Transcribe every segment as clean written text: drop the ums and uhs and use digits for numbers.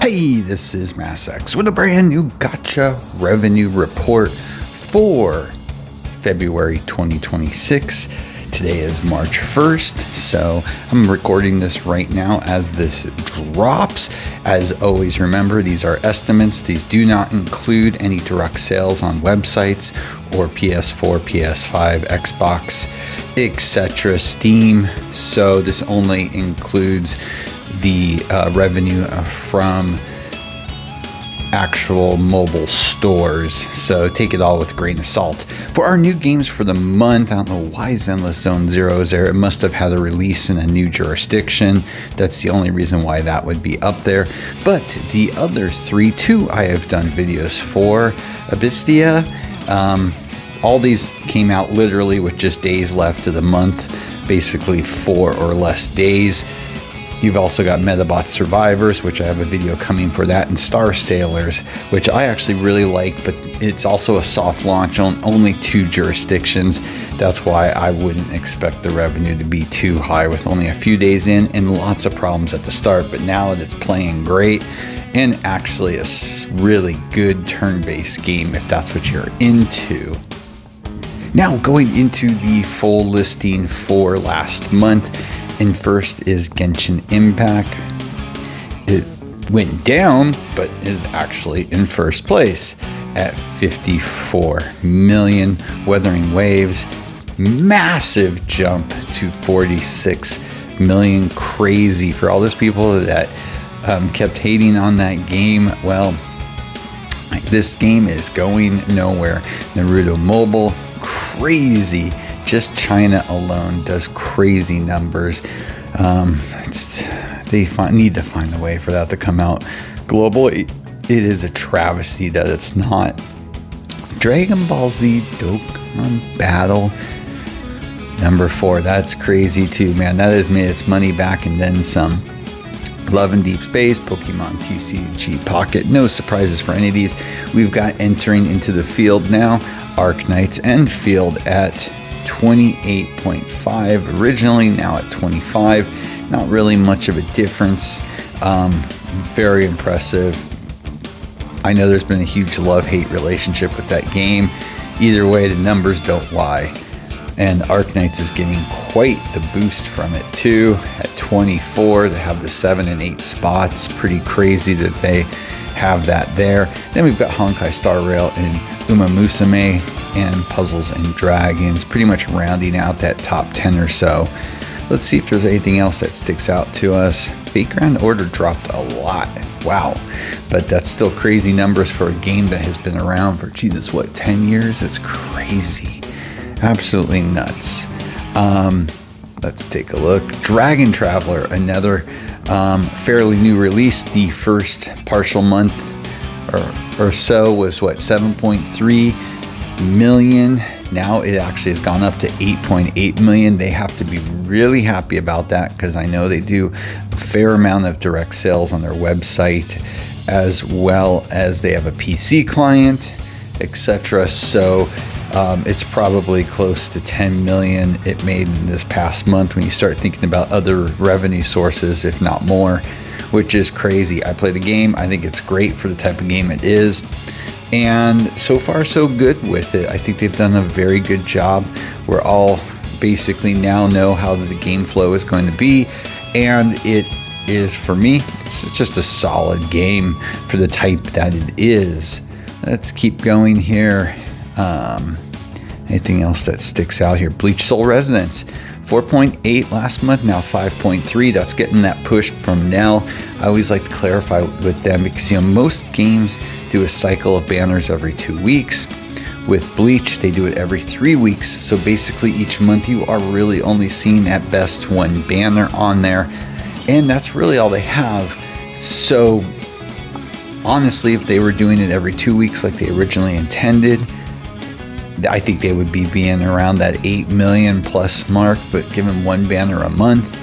Hey, this is MassX with a brand new GACHA revenue report for February 2026. Today is March 1st, so I'm recording this right now as this drops. As always, remember, these are estimates. These do not include any direct sales on websites or PS4, PS5, Xbox, etc., Steam. So this only includes the revenue from actual mobile stores, so take it all with a grain of salt. For our new games for the month, I don't know why Zenless Zone Zero is there. It must have had a release in a new jurisdiction. That's the only reason why that would be up there. But the other three too, I have done videos for. Abystia, all these came out literally with just days left of the month, basically 4 or less days. You've also got Metabot Survivors, which I have a video coming for that, and Star Sailors, which I actually really like, but it's also a soft launch on only 2 jurisdictions. That's why I wouldn't expect the revenue to be too high with only a few days in and lots of problems at the start. But now that it's playing great and actually a really good turn-based game, if that's what you're into. Now going into the full listing for last month. And first is Genshin Impact. It went down, but is actually in first place at 54 million. Weathering Waves, massive jump to 46 million. Crazy for all those people that kept hating on that game. Well, this game is going nowhere. Naruto Mobile, crazy. Just China alone does crazy numbers. They need to find a way for that to come out globally. It is a travesty that it's not. Dragon Ball Z Dokkan Battle number 4. That's crazy too, man. That has made its money back and then some. Love and Deep Space, Pokemon TCG Pocket. No surprises for any of these. We've got entering into the field now. Arknights Enfield at 28.5 originally, now at 25. Not really much of a difference. Very impressive. I know there's been a huge love-hate relationship with that game. Either way, the numbers don't lie. And Arknights is getting quite the boost from it too. At 24, they have the 7 and 8 spots. Pretty crazy that they have that there. Then we've got Honkai Star Rail and Uma Musume and Puzzles and Dragons, pretty much rounding out that top 10 or so. Let's see if there's anything else that sticks out to us. Fate Grand Order dropped a lot. Wow. But that's still crazy numbers for a game that has been around for, Jesus, what, 10 years? That's crazy. Absolutely nuts. Let's take a look. Dragon Traveler, another fairly new release. The first partial month or so was what, 7.3 million. Now it actually has gone up to 8.8 million. They have to be really happy about that because I know they do a fair amount of direct sales on their website, as well as they have a PC client, etc. So it's probably close to 10 million it made in this past month when you start thinking about other revenue sources, if not more, which is crazy. I play the game. I think it's great for the type of game it is. And so far, so good with it. I think they've done a very good job. We're all basically now know how the game flow is going to be. And it is, for me, it's just a solid game for the type that it is. Let's keep going here. Anything else that sticks out here? Bleach Soul Resonance. 4.8 last month, now 5.3. That's getting that push from Nell. I always like to clarify with them because, you know, most games do a cycle of banners every 2 weeks. With Bleach, they do it every 3 weeks. So basically each month you are really only seeing at best 1 banner on there. And that's really all they have. So honestly, if they were doing it every 2 weeks like they originally intended, I think they would be being around that 8 million plus mark, but given 1 banner a month,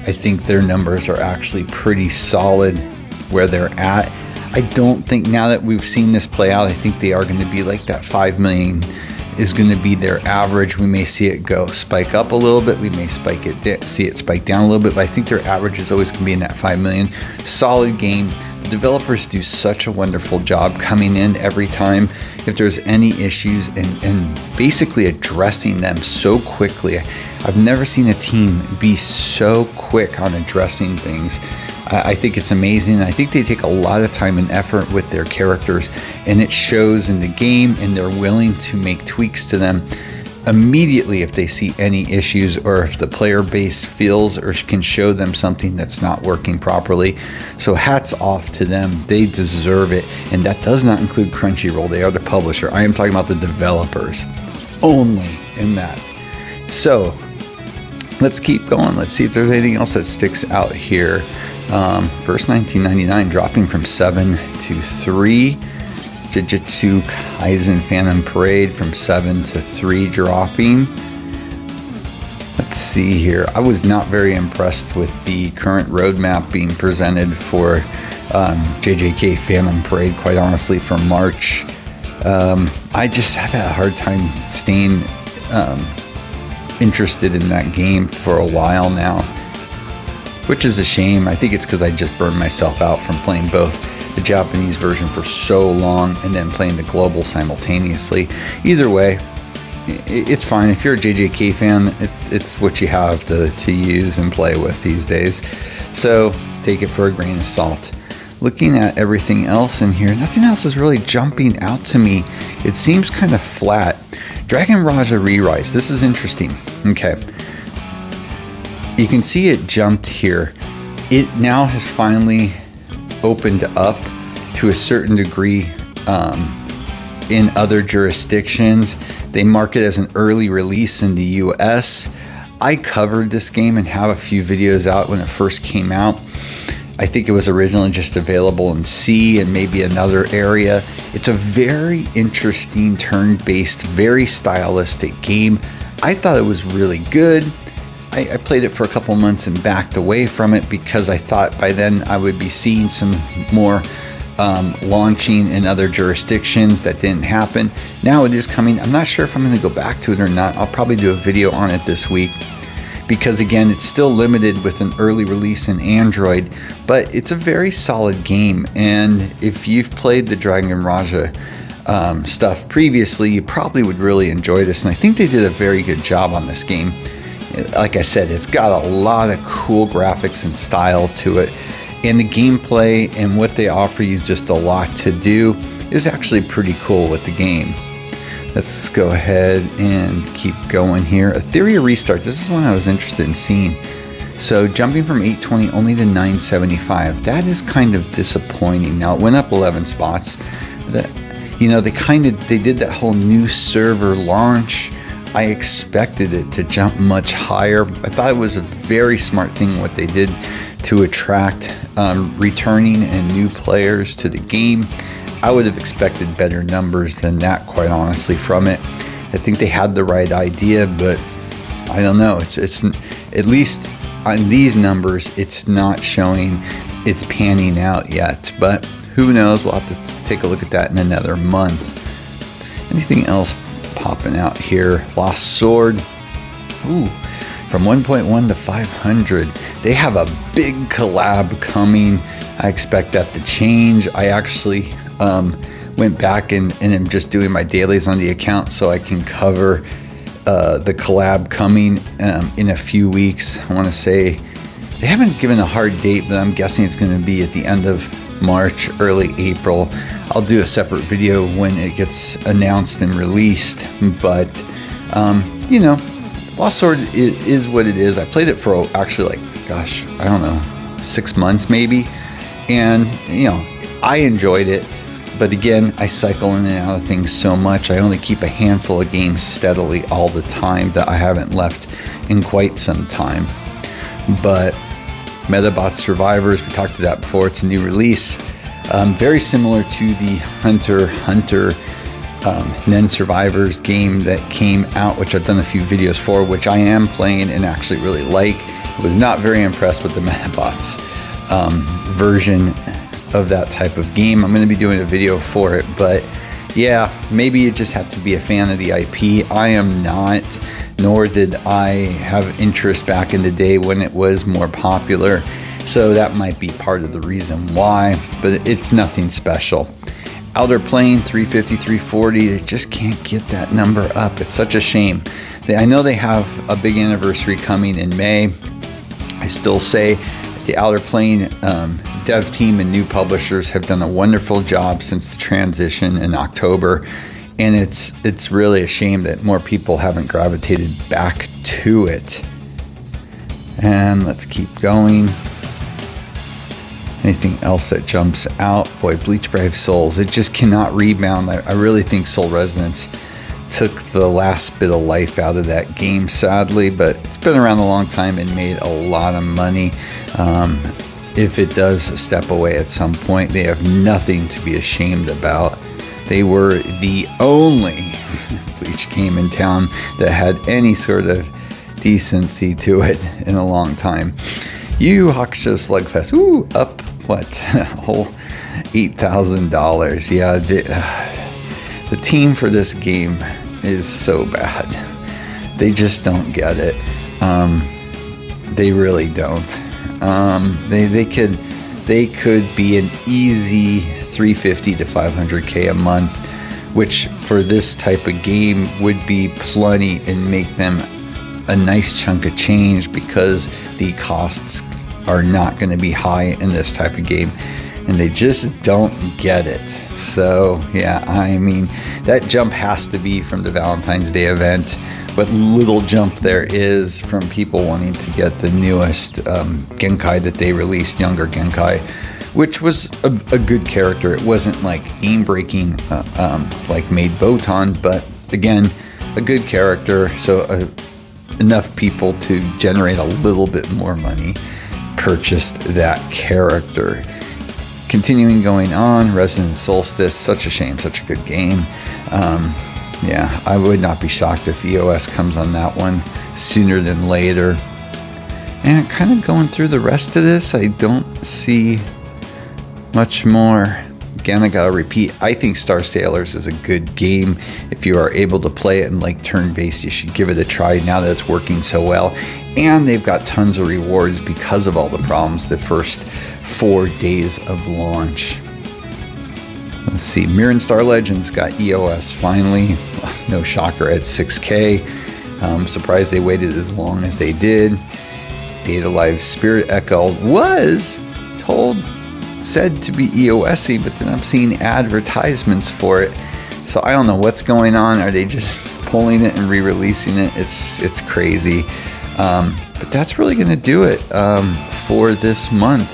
I think their numbers are actually pretty solid where they're at. I don't think, now that we've seen this play out, I think they are going to be like that 5 million is going to be their average. We may see it go spike up a little bit. We may see it spike down a little bit, but I think their average is always going to be in that 5 million. Solid game. The developers do such a wonderful job coming in every time if there's any issues and basically addressing them so quickly. I've never seen a team be so quick on addressing things. I think it's amazing. I think they take a lot of time and effort with their characters, and it shows in the game, and they're willing to make tweaks to them immediately if they see any issues, or if the player base feels or can show them something that's not working properly. So hats off to them. They deserve it. And that does not include Crunchyroll. They are the publisher. I am talking about the developers only in that. So let's keep going. Let's see if there's anything else that sticks out here. First 1999 dropping from 7 to 3. Jujutsu Kaisen Phantom Parade from 7 to 3 dropping. Let's see here. I was not very impressed with the current roadmap being presented for JJK Phantom Parade, quite honestly, for March. I just have had a hard time staying interested in that game for a while now, which is a shame. I think it's because I just burned myself out from playing both the Japanese version for so long and then playing the global simultaneously. Either way, it's fine. If you're a JJK fan, it's what you have to use and play with these days. So take it for a grain of salt. Looking at everything else in here, nothing else is really jumping out to me. It seems kind of flat. Dragon Raja Re-Rise. This is interesting. Okay. You can see it jumped here. It now has finally opened up to a certain degree in other jurisdictions. They mark it as an early release in the US. I covered this game and have a few videos out when it first came out. I think it was originally just available in C and maybe another area. It's a very interesting turn-based, very stylistic game. I thought it was really good. I played it for a couple months and backed away from it because I thought by then I would be seeing some more launching in other jurisdictions. That didn't happen. Now it is coming. I'm not sure if I'm going to go back to it or not. I'll probably do a video on it this week because, again, it's still limited with an early release in Android, but it's a very solid game. And if you've played the Dragon Raja stuff previously, you probably would really enjoy this. And I think they did a very good job on this game. Like I said, it's got a lot of cool graphics and style to it, and the gameplay and what they offer you just a lot to do is actually pretty cool with the game. Let's go ahead and keep going here. Etheria Restart. This is one I was interested in seeing. So jumping from 820 only to 975. That is kind of disappointing. Now it went up 11 spots. You know, they did that whole new server launch. I expected it to jump much higher. I thought it was a very smart thing what they did to attract returning and new players to the game. I would have expected better numbers than that, quite honestly, from it. I think they had the right idea, but I don't know. It's at least on these numbers, it's not showing it's panning out yet. But who knows? We'll have to take a look at that in another month. Anything else popping out here? Lost Sword. Ooh, from 1.1 to 500. They have a big collab coming. I expect that to change. I actually went back and am just doing my dailies on the account so I can cover the collab coming in a few weeks. I want to say they haven't given a hard date, but I'm guessing it's going to be at the end of March, early April. I'll do a separate video when it gets announced and released, but you know, Lost Sword is what it is. I played it for actually, like, gosh, I don't know, 6 months maybe, and you know, I enjoyed it. But again, I cycle in and out of things so much. I only keep a handful of games steadily all the time that I haven't left in quite some time. But Metabot Survivors, we talked about that before. It's a new release. Very similar to the Hunter x Hunter Nen Survivors game that came out, which I've done a few videos for, which I am playing and actually really like. I was not very impressed with the Metabots version of that type of game. I'm going to be doing a video for it, but yeah, maybe you just have to be a fan of the IP. I am not, nor did I have interest back in the day when it was more popular. So that might be part of the reason why, but it's nothing special. Outer Plane 350, 340, they just can't get that number up. It's such a shame. I know they have a big anniversary coming in May. I still say the Outer Plane dev team and new publishers have done a wonderful job since the transition in October. And it's really a shame that more people haven't gravitated back to it. And let's keep going. Anything else that jumps out? Boy, Bleach Brave Souls, it just cannot rebound. I really think Soul Resonance took the last bit of life out of that game, sadly, but it's been around a long time and made a lot of money. If it does step away at some point, they have nothing to be ashamed about. They were the only Bleach game in town that had any sort of decency to it in a long time. Yu Hakusho Slugfest, ooh, up what? A whole $8,000. Yeah, the team for this game is so bad. They just don't get it. They really don't. They could be an easy 350 to 500K a month, which for this type of game would be plenty and make them a nice chunk of change, because the costs are not going to be high in this type of game, and they just don't get it. So yeah, I mean, that jump has to be from the Valentine's Day event. What little jump there is from people wanting to get the newest Genkai that they released, Younger Genkai, which was a good character. It wasn't like game-breaking like Maid Botan, but again, a good character. So enough people to generate a little bit more money purchased that character. Continuing going on, Resident Solstice, such a shame, such a good game. Yeah, I would not be shocked if EOS comes on that one sooner than later. And kind of going through the rest of this, I don't see much more. Again, I gotta repeat, I think Star Sailors is a good game. If you are able to play it in like turn-based, you should give it a try now that it's working so well. And they've got tons of rewards because of all the problems the first 4 days of launch. Let's see, Mirror Star Legends got EOS finally. No shocker at 6K. I'm surprised they waited as long as they did. Data Live Spirit Echo was said to be EOS-y, but then I'm seeing advertisements for it. So I don't know what's going on. Are they just pulling it and re-releasing it? It's crazy. But that's really going to do it for this month.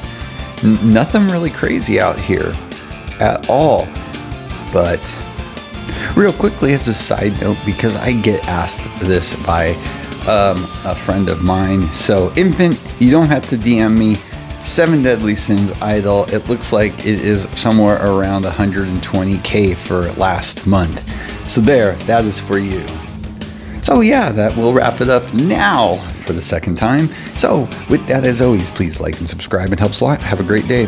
Nothing really crazy out here at all. But real quickly, as a side note, because I get asked this by a friend of mine. So Infant, you don't have to DM me. 7 Deadly Sins Idol, it looks like it is somewhere around 120K for last month. So there, that is for you. So yeah, that will wrap it up now for the second time. So with that, as always, please like and subscribe. It helps a lot. Have a great day.